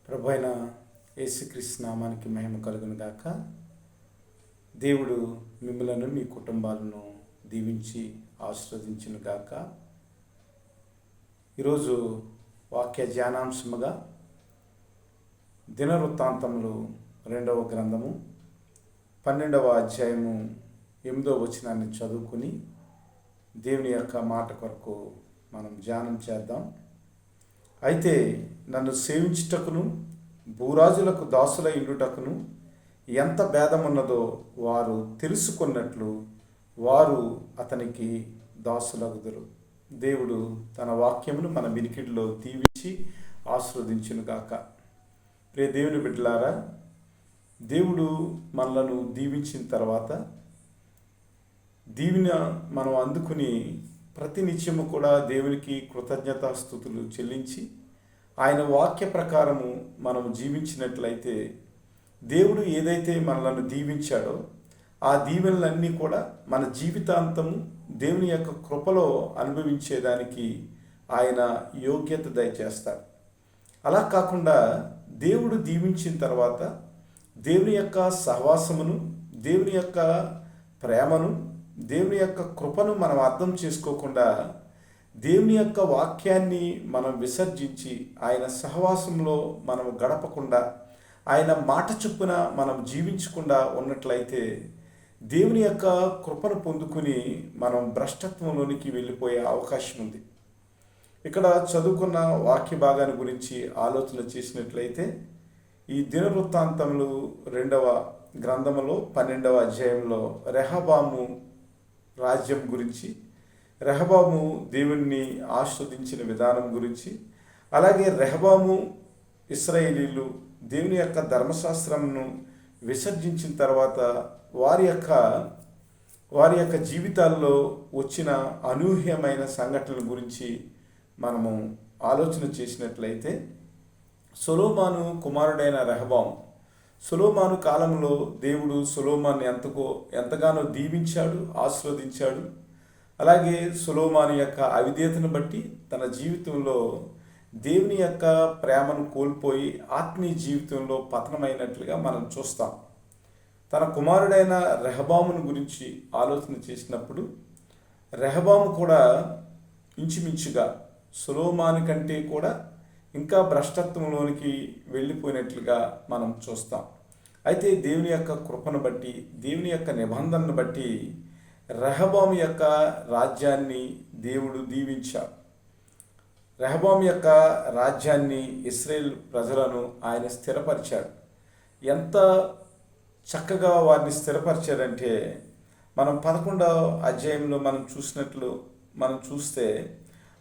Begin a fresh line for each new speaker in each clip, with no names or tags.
ప్రభు అయిన యేసుక్రీస్తు నామానికి మహిమ కలుగును గాక. దేవుడు మిమ్మలను మీ కుటుంబాలను దీవించి ఆశీర్వదించును గాక. ఈరోజు వాక్య ధ్యానాంశముగా దినవృత్తాంతములు 2వ గ్రంథము 12వ అధ్యాయము 8వ వచనాన్ని చదువుకుని దేవుని యొక్క మాట కొరకు మనం ధ్యానం చేద్దాం. అయితే నన్ను సేవించుటకును భూరాజులకు దాసుల ఇండుటకును ఎంత భేదమున్నదో వారు తెలుసుకున్నట్లు వారు అతనికి దాసులగుదురు. దేవుడు తన వాక్యమును మన వినికిడిలో దీవించి ఆశీర్వదించునుగాక. ప్రియ దేవుని బిడ్డలారా, దేవుడు మనలను దీవించిన తర్వాత దీవెన మనం అందుకుని ప్రతినిత్యము కూడా దేవునికి కృతజ్ఞతాస్తుతులు చెల్లించి ఆయన వాక్య ప్రకారము మనం జీవించినట్లయితే దేవుడు ఏదైతే మనలను దీవించాడో ఆ దీవెనలన్నీ కూడా మన జీవితాంతము దేవుని యొక్క కృపలో అనుభవించేదానికి ఆయన యోగ్యత దయచేస్తాడు. అలా కాకుండా దేవుడు దీవించిన తర్వాత దేవుని యొక్క సహవాసమును, దేవుని యొక్క ప్రేమను, దేవుని యొక్క కృపను మనం అర్థం చేసుకోకుండా దేవుని యొక్క వాక్యాన్ని మనం విసర్జించి ఆయన సహవాసంలో మనం గడపకుండా ఆయన మాట చొప్పున మనం జీవించకుండా ఉన్నట్లయితే దేవుని యొక్క కృపను పొందుకుని మనం భ్రష్టత్వంలోనికి వెళ్ళిపోయే అవకాశం ఉంది. ఇక్కడ చదువుకున్న వాక్య భాగాన్ని గురించి ఆలోచన చేసినట్లయితే ఈ దినవృత్తాంతములు 2వ గ్రంథములో 12వ అధ్యాయంలో రెహబాము రాజ్యం గురించి, రెహబాము దేవుణ్ణి ఆస్వాదించిన విధానం గురించి, అలాగే రెహబాము ఇశ్రాయేలీలు దేవుని యొక్క ధర్మశాస్త్రంను విసర్జించిన తర్వాత వారి యొక్క జీవితాల్లో వచ్చిన అనూహ్యమైన సంఘటనల గురించి మనము ఆలోచన చేసినట్లయితే సొలొమోను కుమారుడైన రెహబాము, సొలొమోను కాలంలో దేవుడు సొలొమోన్ని ఎంతగానో దీవించాడు, ఆశీర్వదించాడు. అలాగే సొలొమోను యొక్క అవిధేయతను బట్టి తన జీవితంలో దేవుని యొక్క ప్రేమను కోల్పోయి ఆత్మీయ జీవితంలో పతనమైనట్లుగా మనం చూస్తాం. తన కుమారుడైన రెహబామును గురించి ఆలోచన చేసినప్పుడు రెహబాము కూడా ఇంచుమించుగా సొలొమోను కంటే కూడా ఇంకా భ్రష్టత్వంలోనికి వెళ్ళిపోయినట్లుగా మనం చూస్తాం. అయితే దేవుని యొక్క కృపను బట్టి, దేవుని యొక్క నిబంధనను బట్టి రెహబాము యొక్క రాజ్యాన్ని దేవుడు దీవించాడు. రెహబాము యొక్క రాజ్యాన్ని, ఇశ్రాయేల్ ప్రజలను ఆయన స్థిరపరిచాడు. ఎంత చక్కగా వారిని స్థిరపరిచాడంటే మనం 11వ అధ్యాయంలో మనం చూస్తే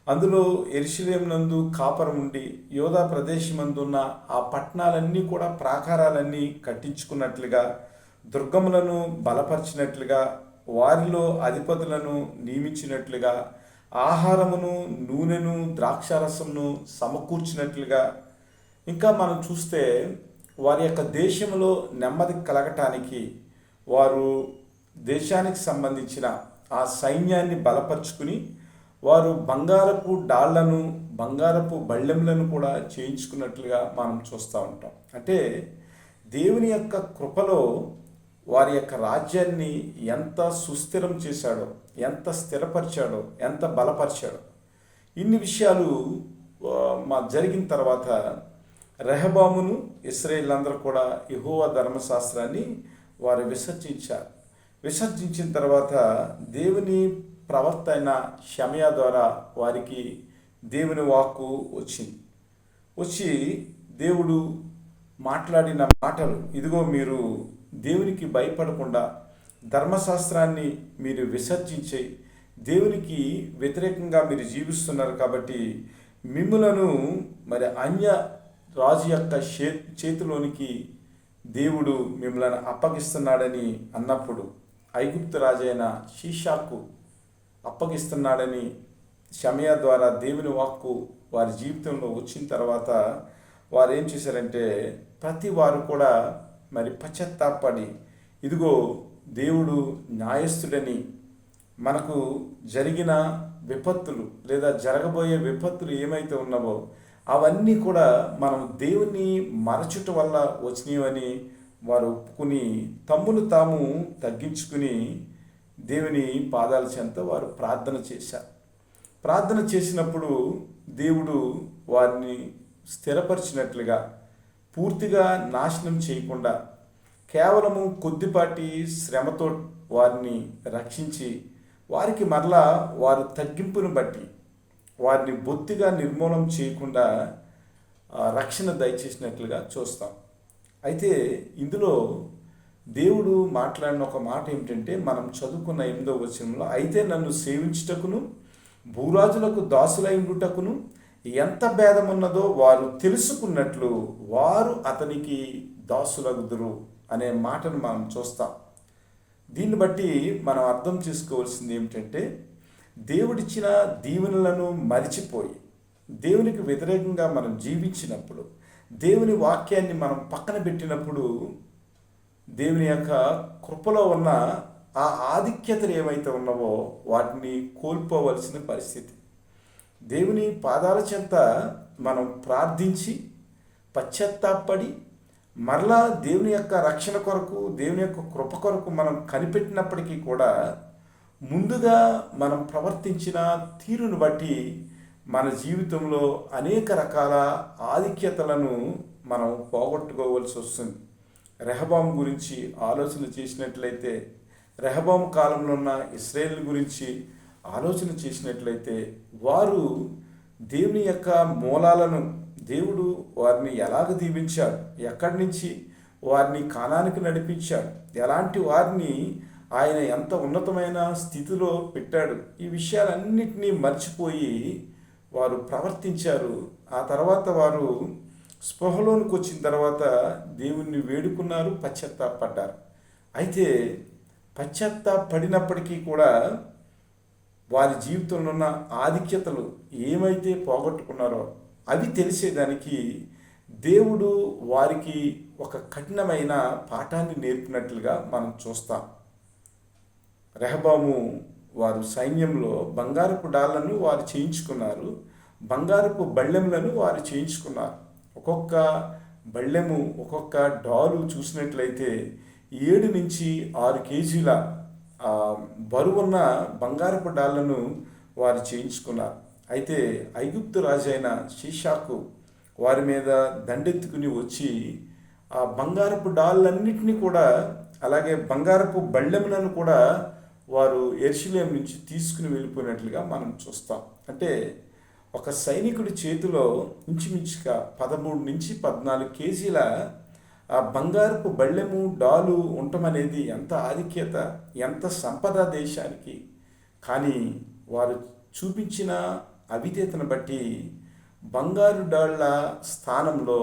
అందులో యెరూషలేము నందు కాపురం ఉండి యోధా ప్రదేశమందున్న ఆ పట్టణాలన్నీ కూడా ప్రాకారాలన్నీ కట్టించుకున్నట్లుగా, దుర్గములను బలపరిచినట్లుగా, వారిలో అధిపతులను నియమించినట్లుగా, ఆహారమును, నూనెను, ద్రాక్షారసమును సమకూర్చినట్లుగా, ఇంకా మనం చూస్తే వారి యొక్క దేశంలో నెమ్మది కలగటానికి వారు దేశానికి సంబంధించిన ఆ సైన్యాన్ని బలపరుచుకుని వారు బంగారపు డాళ్లను, బంగారపు బళ్ళెములను కూడా చేయించుకున్నట్లుగా మనం చూస్తూ ఉంటాం. అంటే దేవుని యొక్క కృపలో వారి యొక్క రాజ్యాన్ని ఎంత సుస్థిరం చేశాడో, ఎంత స్థిరపరిచాడో, ఎంత బలపరిచాడో, ఇన్ని విషయాలు జరిగిన తర్వాత రెహబామును ఇశ్రాయేలీలందరూ కూడా యెహోవా ధర్మశాస్త్రాన్ని వారు విసర్జించిన తర్వాత దేవుని ప్రవక్త అయిన షమయా ద్వారా వారికి దేవుని వాక్కు వచ్చి దేవుడు మాట్లాడిన మాటలు, ఇదిగో మీరు దేవునికి భయపడకుండా ధర్మశాస్త్రాన్ని మీరు విసర్జించి దేవునికి వ్యతిరేకంగా మీరు జీవిస్తున్నారు కాబట్టి మిమ్ములను మరి అన్య రాజు యొక్క చేతిలోనికి దేవుడు మిమ్మల్ని అప్పగిస్తున్నాడని అన్నప్పుడు, ఐగుప్తు రాజైన షీషాకు అప్పగిస్తున్నాడని షమయా ద్వారా దేవుని వాక్కు వారి జీవితంలో వచ్చిన తర్వాత వారు ఏం చేశారంటే ప్రతి వారు కూడా మరి పశ్చాత్తాపడి, ఇదిగో దేవుడు న్యాయస్థుడని, మనకు జరిగిన విపత్తులు లేదా జరగబోయే విపత్తులు ఏమైతే ఉన్నావో అవన్నీ కూడా మనం దేవుని మరచుట వల్ల వచ్చినవని వారు ఒప్పుకుని తమ్మును తాము తగ్గించుకుని దేవుని పాదాల చెంత వారు ప్రార్థన చేశారు. ప్రార్థన చేసినప్పుడు దేవుడు వారిని స్థిరపరిచినట్లుగా, పూర్తిగా నాశనం చేయకుండా కేవలము కొద్దిపాటి శ్రమతో వారిని రక్షించి వారికి మరలా వారు తగ్గింపును బట్టి వారిని బొత్తిగా నిర్మూలన చేయకుండా రక్షణ దయచేసినట్లుగా చూస్తాం. అయితే ఇందులో దేవుడు మాట్లాడిన ఒక మాట ఏమిటంటే, మనం చదువుకున్న 8వ వచనంలో, అయితే నన్ను సేవించుటకును భూరాజులకు దాసులైండుటకును ఎంత భేదమున్నదో వారు తెలుసుకున్నట్లు వారు అతనికి దాసులగుదురు అనే మాటను మనం చూస్తాం. దీన్ని బట్టి మనం అర్థం చేసుకోవాల్సింది ఏమిటంటే, దేవుడిచ్చిన దీవెనలను మరిచిపోయి దేవునికి వ్యతిరేకంగా మనం జీవించినప్పుడు, దేవుని వాక్యాన్ని మనం పక్కన పెట్టినప్పుడు దేవుని యొక్క కృపలో ఉన్న ఆ ఆధిక్యతలు ఏవైతే ఉన్నావో వాటిని కోల్పోవలసిన పరిస్థితి. దేవుని పాదాల చెంత మనం ప్రార్థించి పశ్చాత్తాపడి మరలా దేవుని యొక్క రక్షణ కొరకు, దేవుని యొక్క కృప కొరకు మనం కనిపెట్టినప్పటికీ కూడా ముందుగా మనం ప్రవర్తించిన తీరును బట్టి మన జీవితంలో అనేక రకాల ఆధిక్యతలను మనం పోగొట్టుకోవాల్సి వస్తుంది. రెహబాము గురించి ఆలోచన చేసినట్లయితే, రెహబాము కాలంలో ఉన్న ఇశ్రాయేలు గురించి ఆలోచన చేసినట్లయితే, వారు దేవుని యొక్క మూలాలను, దేవుడు వారిని ఎలాగ దీవించాడు, ఎక్కడి నుంచి వారిని కానానికి నడిపించాడు, ఎలాంటి వారిని ఆయన ఎంత ఉన్నతమైన స్థితిలో పెట్టాడు, ఈ విషయాలన్నింటినీ మర్చిపోయి వారు ప్రవర్తించారు. ఆ తర్వాత వారు స్పృహలోనికి వచ్చిన తర్వాత దేవుణ్ణి వేడుకున్నారు, పశ్చాత్తాపడ్డారు. అయితే పశ్చాత్తాపడినప్పటికీ కూడా వారి జీవితంలో ఉన్న ఆధిక్యతలు ఏమైతే పోగొట్టుకున్నారో అవి తెలిసేదానికి దేవుడు వారికి ఒక కఠినమైన పాఠాన్ని నేర్పినట్లుగా మనం చూస్తాం. రెహబాము వారు సైన్యంలో బంగారపు డాళ్లను వారు చేయించుకున్నారు, బంగారపు బళ్ళెములను వారు చేయించుకున్నారు. ఒక్కొక్క బళ్ళెము, ఒక్కొక్క డాలు చూసినట్లయితే 7 నుంచి 6 కేజీల బరువున్న బంగారపు డాళ్లను వారు చేయించుకున్నారు. అయితే ఐగుప్తు రాజు అయిన షీషాకు వారి మీద దండెత్తుకుని వచ్చి ఆ బంగారపు డాళ్ళన్నింటినీ కూడా, అలాగే బంగారపు బళ్ళెములను కూడా వారు యెరూషలేము నుంచి తీసుకుని వెళ్ళిపోయినట్లుగా మనం చూస్తాం. అంటే ఒక సైనికుడి చేతిలో ఇంచుమించుగా 13 నుంచి 14 కేజీల ఆ బంగారపు బళ్ళెము, డాలు ఉండటమనేది ఎంత ఆధిక్యత, ఎంత సంపద దేశానికి. కానీ వారు చూపించిన అవిధేతను బట్టి బంగారు డాళ్ళ స్థానంలో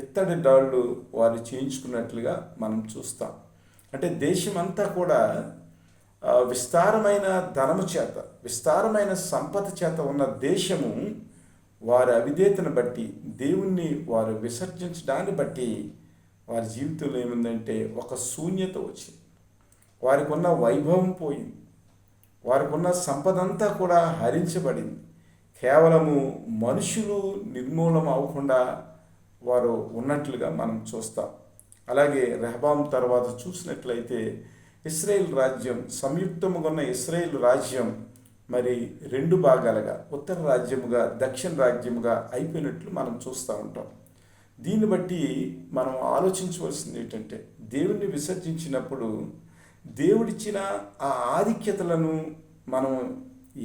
ఇత్తడి డాళ్ళు వారు చేయించుకున్నట్లుగా మనం చూస్తాం. అంటే దేశమంతా కూడా విస్తారమైన ధనము చేత, విస్తారమైన సంపద చేత ఉన్న దేశము వారి అవిధేతను బట్టి, దేవుణ్ణి వారు విసర్జించడాన్ని బట్టి వారి జీవితంలో ఏముందంటే ఒక శూన్యత వచ్చింది. వారికి ఉన్న వైభవం పోయింది, వారికి ఉన్న సంపద అంతా కూడా హరించబడింది. కేవలము మనుషులు నిర్మూలన అవ్వకుండా వారు ఉన్నట్లుగా మనం చూస్తాం. అలాగే రెహబాము తర్వాత చూసినట్లయితే ఇశ్రాయేల్ రాజ్యం, సంయుక్తముగా ఉన్న ఇశ్రాయేల్ రాజ్యం మరి 2 భాగాలుగా, ఉత్తర రాజ్యముగా, దక్షిణ రాజ్యముగా అయిపోయినట్లు మనం చూస్తూ ఉంటాం. దీన్ని బట్టి మనం ఆలోచించవలసింది ఏంటంటే, దేవుణ్ణి విసర్జించినప్పుడు దేవుడిచ్చిన ఆ ఆధిక్యతలను మనం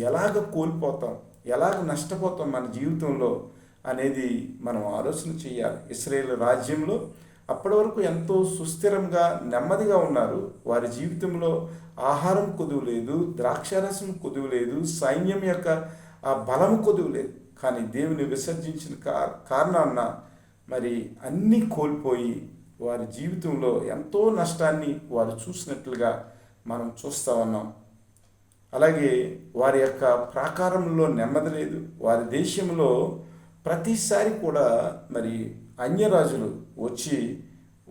ఎలాగ కోల్పోతాం, ఎలాగ నష్టపోతాం మన జీవితంలో అనేది మనం ఆలోచన చేయాలి. ఇశ్రాయేల్ రాజ్యంలో అప్పటి వరకు ఎంతో సుస్థిరంగా, నెమ్మదిగా ఉన్నారు. వారి జీవితంలో ఆహారం కొదువు లేదు, ద్రాక్షారసం కొదువు లేదు, సైన్యం యొక్క ఆ బలం కొదువు లేదు. కానీ దేవుని విసర్జించిన కారణాన మరి అన్నీ కోల్పోయి వారి జీవితంలో ఎంతో నష్టాన్ని వారు చూసినట్లుగా మనం చూస్తూ ఉన్నాం. అలాగే వారి యొక్క ప్రాకారంలో నెమ్మది లేదు. వారి దేశంలో ప్రతిసారి కూడా మరి అన్యరాజులు వచ్చి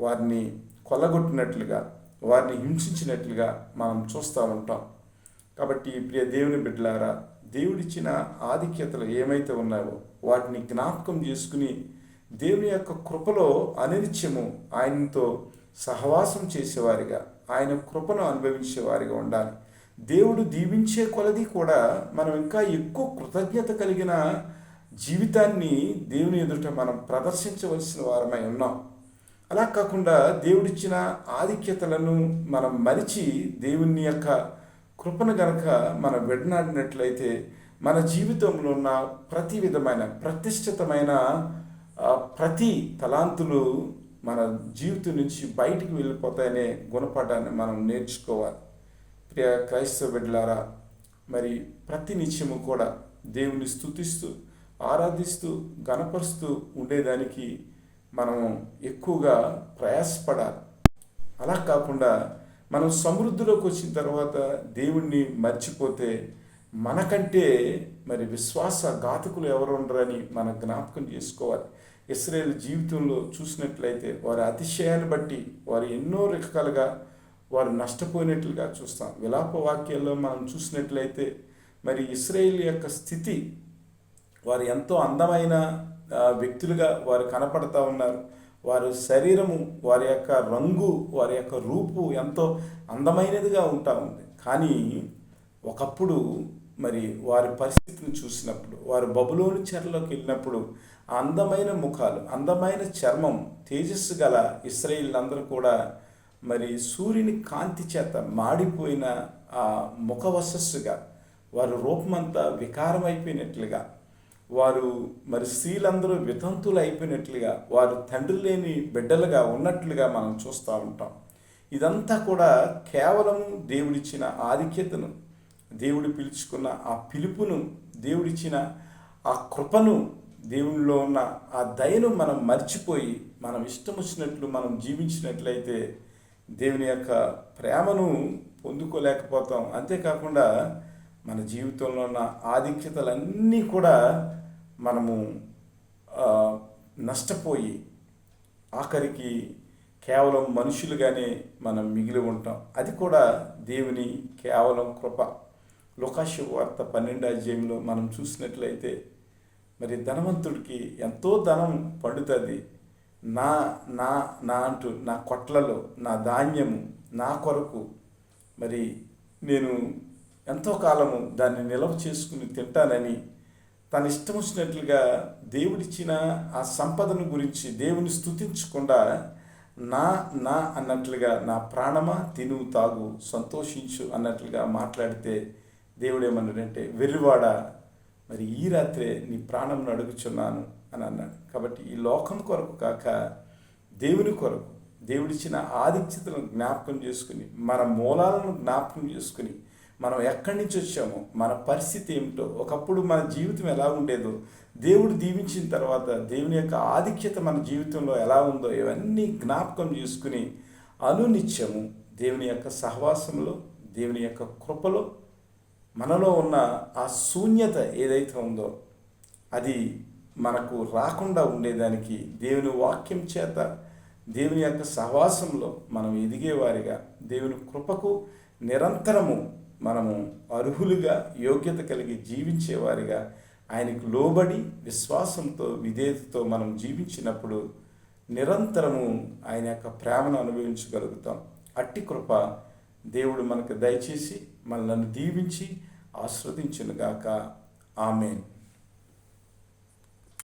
వారిని కొల్లగొట్టినట్లుగా, వారిని హింసించినట్లుగా మనం చూస్తూ ఉంటాం. కాబట్టి ప్రియ దేవుని బిడ్డలారా, దేవుడిచ్చిన ఆధిక్యతలు ఏమైతే ఉన్నాయో వాటిని జ్ఞాపకం చేసుకుని దేవుని యొక్క కృపలో అనిత్యము ఆయనతో సహవాసం చేసేవారిగా, ఆయన కృపను అనుభవించేవారిగా ఉండాలి. దేవుడు దీవించే కొలది కూడా మనం ఇంకా ఎక్కువ కృతజ్ఞత కలిగిన జీవితాన్ని దేవుని ఎదుట మనం ప్రదర్శించవలసిన వారమై ఉన్నాం. అలా కాకుండా దేవుడిచ్చిన ఆధిక్యతలను మనం మరిచి దేవుని యొక్క కృపను గనక మనం విడనాడినట్లయితే మన జీవితంలో ఉన్న ప్రతి విధమైన ప్రతిష్ఠితమైన ప్రతి తలాంతులు మన జీవితం నుంచి బయటికి వెళ్ళిపోతాయనే గుణపాఠాన్ని మనం నేర్చుకోవాలి. ప్రియ క్రైస్తవ బిడ్డలారా, మరి ప్రతి నిత్యము కూడా దేవుని స్తుతిస్తూ ఆరాధిస్తూ గణపరుస్తూ ఉండేదానికి మనము ఎక్కువగా ప్రయాసపడాలి. అలా కాకుండా మనం సమృద్ధిలోకి వచ్చిన తర్వాత దేవుణ్ణి మర్చిపోతే మనకంటే మరి విశ్వాస ఘాతకులు ఎవరు ఉండరని మనం జ్ఞాపకం చేసుకోవాలి. ఇశ్రాయేలు జీవితంలో చూసినట్లయితే వారి అతిశయాన్ని బట్టి వారు ఎన్నో రకాలుగా వారు నష్టపోయినట్లుగా చూస్తాం. విలాప వాక్యాల్లో మనం చూసినట్లయితే మరి ఇశ్రాయేలు యొక్క స్థితి, వారు ఎంతో అందమైన వ్యక్తులుగా వారు కనపడతా ఉన్నారు. వారి శరీరము, వారి యొక్క రంగు, వారి యొక్క రూపు ఎంతో అందమైనదిగా ఉంటా ఉంది. కానీ ఒకప్పుడు మరి వారి పరిస్థితిని చూసినప్పుడు, వారు బబులోను చెరలోకి వెళ్ళినప్పుడు ఆ అందమైన ముఖాలు, అందమైన చర్మం, తేజస్సు గల ఇశ్రాయేలీయులందరూ కూడా మరి సూర్యుని కాంతి చేత మాడిపోయిన ఆ ముఖవశస్సుగా, వారి రూపమంతా వికారమైపోయినట్లుగా, వారు మరి స్త్రీలందరూ వితంతులు అయిపోయినట్లుగా, వారు తండ్రి లేని బిడ్డలుగా ఉన్నట్లుగా మనం చూస్తూ ఉంటాం. ఇదంతా కూడా కేవలం దేవుడిచ్చిన ఆధిక్యతను, దేవుడు పిలుచుకున్న ఆ పిలుపును, దేవుడిచ్చిన ఆ కృపను, దేవునిలో ఉన్న ఆ దయను మనం మర్చిపోయి మనం ఇష్టం వచ్చినట్లు మనం జీవించినట్లయితే దేవుని యొక్క ప్రేమను పొందుకోలేకపోతాం. అంతేకాకుండా మన జీవితంలో ఉన్న ఆధిక్యతలన్నీ కూడా మనము నష్టపోయి ఆఖరికి కేవలం మనుషులుగానే మనం మిగిలి ఉంటాం. అది కూడా దేవుని కేవలం కృప. లూకాసు వార్త 12వ అధ్యాయంలో మనం చూసినట్లయితే మరి ధనవంతుడికి ఎంతో ధనం పండుతుంది. నా నా నా అంటూ నా కొట్లలో నా ధాన్యము నా కొరకు మరి నేను ఎంతో కాలము దాన్ని నిల్వ చేసుకుని తింటానని తన ఇష్టం వచ్చినట్లుగా దేవుడిచ్చిన ఆ సంపదను గురించి దేవుని స్తుతించకుండా నా నా అన్నట్లుగా, నా ప్రాణమా తిను తాగు సంతోషించు అన్నట్లుగా మాట్లాడితే దేవుడేమన్నాడంటే, వెర్రివాడా, మరి ఈ రాత్రే నీ ప్రాణంను అడుగుచున్నాను అని అన్నాడు. కాబట్టి ఈ లోకం కొరకు కాక దేవుని కొరకు, దేవుడిచ్చిన ఆధిక్యతలను జ్ఞాపకం చేసుకుని, మన మూలాలను జ్ఞాపకం చేసుకుని, మనం ఎక్కడి నుంచి వచ్చామో, మన పరిస్థితి ఏమిటో, ఒకప్పుడు మన జీవితం ఎలా ఉండేదో, దేవుడు దీవించిన తర్వాత దేవుని యొక్క ఆధిక్యత మన జీవితంలో ఎలా ఉందో ఇవన్నీ జ్ఞాపకం చేసుకుని అనునిత్యము దేవుని యొక్క సహవాసంలో, దేవుని యొక్క కృపలో మనలో ఉన్న ఆ శూన్యత ఏదైతే ఉందో అది మనకు రాకుండా ఉండేదానికి దేవుని వాక్యం చేత, దేవుని యొక్క సహవాసంలో మనం ఎదిగేవారిగా, దేవుని కృపకు నిరంతరము మనము అర్హులుగా, యోగ్యత కలిగి జీవించేవారిగా, ఆయనకు లోబడి విశ్వాసంతో విధేయతతో మనం జీవించినప్పుడు నిరంతరము ఆయన యొక్క ప్రేమను అనుభవించగలుగుతాం. అట్టి కృప దేవుడు మనకు దయచేసి మనల్ని దీవించి ఆశీర్వదించునుగాక. ఆమేన్.